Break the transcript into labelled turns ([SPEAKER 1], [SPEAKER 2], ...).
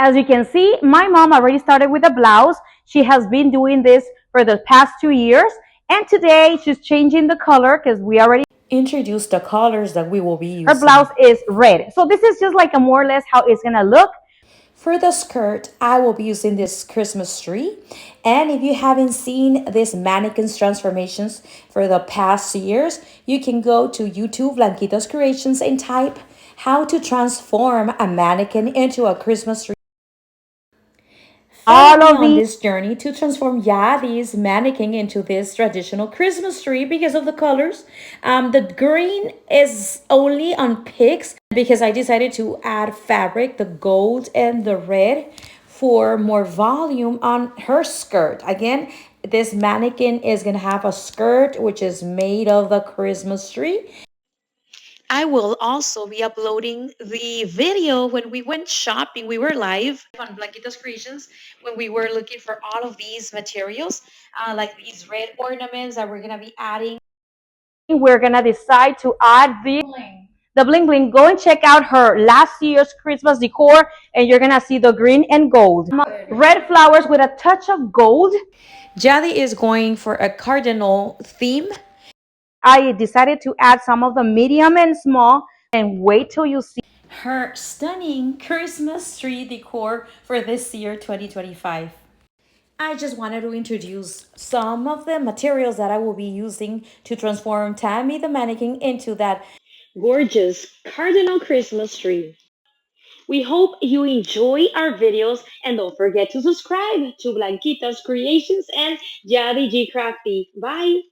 [SPEAKER 1] As you can see, my mom already started with a blouse. She has been doing this for the past 2 years. And today she's changing the color because we already
[SPEAKER 2] Introduce the colors that we will be
[SPEAKER 1] her blouse
[SPEAKER 2] using.
[SPEAKER 1] is red. So this is just like a more or less how it's gonna look.
[SPEAKER 2] For the skirt, I will be using this Christmas tree. And if you haven't seen this mannequin's transformations for the past years, you can go to YouTube Blanquita's Creations and type how to transform a mannequin into a Christmas tree. Follow
[SPEAKER 1] All
[SPEAKER 2] me
[SPEAKER 1] of
[SPEAKER 2] on
[SPEAKER 1] these
[SPEAKER 2] this journey to transform Yadi's mannequin into this traditional Christmas tree because of the colors. The green is only on pigs because I decided to add fabric, the gold and the red, for more volume on her skirt. Again, this mannequin is going to have a skirt which is made of the Christmas tree. I will also be uploading the video when we went shopping. We were live on Blanquita's Creations when we were looking for all of these materials, like these red ornaments that we're gonna be adding.
[SPEAKER 1] we're gonna decide to add the bling bling. Go and check out her last year's Christmas decor, and you're gonna see the green and gold, red flowers with a touch of gold.
[SPEAKER 2] Jadi is going for a cardinal theme.
[SPEAKER 1] I decided to add some of the medium and small, and wait till you see
[SPEAKER 2] Her stunning Christmas tree decor for this year 2025. I just wanted to introduce some of the materials that I will be using to transform Tammy the mannequin into that gorgeous cardinal Christmas tree. We hope you enjoy our videos and don't forget to subscribe to Blanquita's Creations and Yadi G Crafty. Bye!